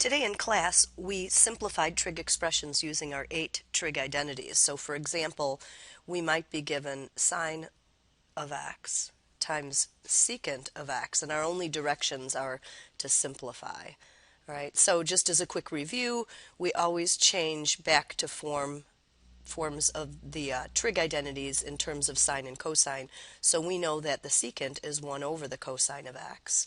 Today in class, we simplified trig expressions using our 8 trig identities. So for example, we might be given sine of x times secant of x, and our only directions are to simplify. All right, so just as a quick review, we always change back to forms of the trig identities in terms of sine and cosine. So we know that the secant is 1 over the cosine of x.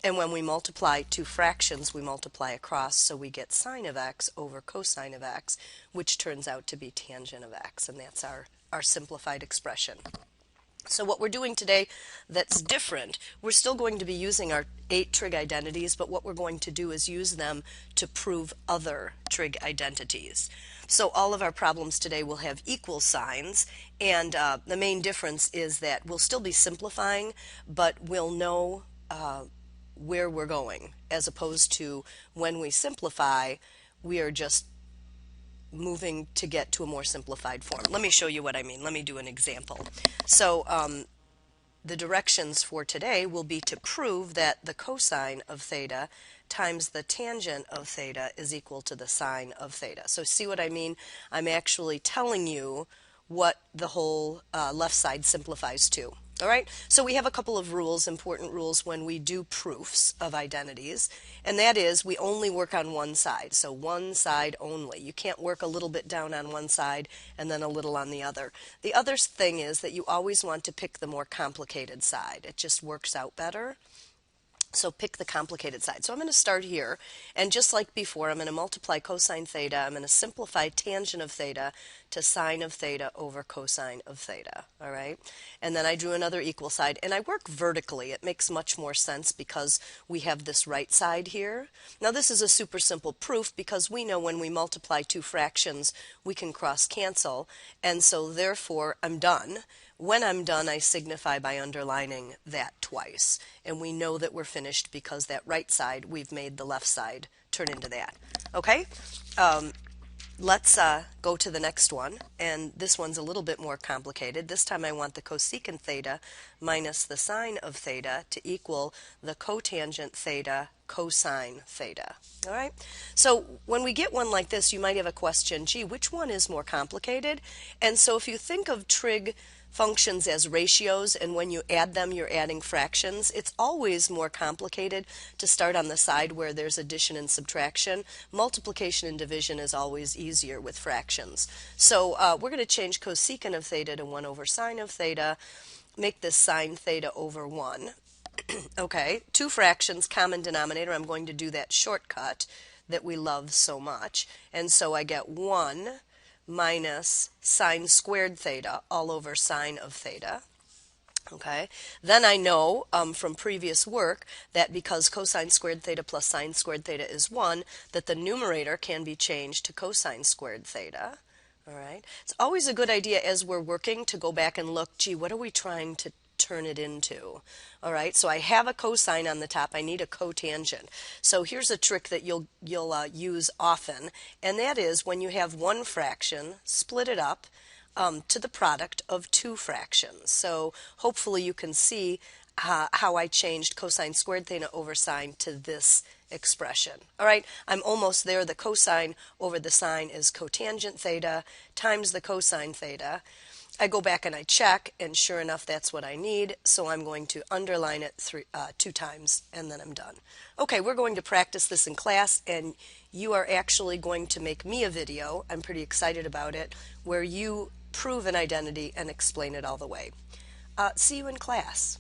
And when we multiply two fractions, we multiply across, so we get sine of x over cosine of x, which turns out to be tangent of x, and that's our simplified expression. So what we're doing today that's different, we're still going to be using our 8 trig identities, but what we're going to do is use them to prove other trig identities. So all of our problems today will have equal signs, and the main difference is that we'll still be simplifying, but we'll know where we're going, as opposed to when we simplify, we are just moving to get to a more simplified form. Let me show you what I mean. Let me do an example. So the directions for today will be to prove that the cosine of theta times the tangent of theta is equal to the sine of theta. So see what I mean? I'm actually telling you what the whole left side simplifies to. All right, so we have a couple of rules, important rules, when we do proofs of identities, and that is we only work on one side, so one side only. You can't work a little bit down on one side and then a little on the other. The other thing is that you always want to pick the more complicated side. It just works out better. So pick the complicated side. So I'm going to start here, and just like before, I'm going to multiply cosine theta. I'm going to simplify tangent of theta to sine of theta over cosine of theta. All right, and then I drew another equal side, and I work vertically. It makes much more sense because we have this right side here. Now this is a super simple proof because we know when we multiply two fractions, we can cross cancel, and so therefore I'm done. When I'm done, I signify by underlining that twice. And we know that we're finished because that right side, we've made the left side turn into that. Okay? Let's go to the next one. And this one's a little bit more complicated. This time I want the cosecant theta minus the sine of theta to equal the cotangent theta cosine theta. All right? So when we get one like this, you might have a question, gee, which one is more complicated? And so if you think of trig functions as ratios, and when you add them you're adding fractions, it's always more complicated to start on the side where there's addition and subtraction. Multiplication and division is always easier with fractions. So we're going to change cosecant of theta to 1 over sine of theta, make this sine theta over 1. Okay, two fractions, common denominator. I'm going to do that shortcut that we love so much, and so I get 1 minus sine squared theta all over sine of theta. Okay, then I know from previous work that because cosine squared theta plus sine squared theta is 1, that the numerator can be changed to cosine squared theta. All right, it's always a good idea as we're working to go back and look, gee, what are we trying to turn it into? All right, so I have a cosine on the top. I need a cotangent. So here's a trick that you'll use often, and that is when you have one fraction, split it up to the product of two fractions. So hopefully you can see how I changed cosine squared theta over sine to this expression. All right, I'm almost there. The cosine over the sine is cotangent theta times the cosine theta. I go back and I check, and sure enough, that's what I need, so I'm going to underline it 2 times, and then I'm done. Okay, we're going to practice this in class, and you are actually going to make me a video, I'm pretty excited about it, where you prove an identity and explain it all the way. See you in class.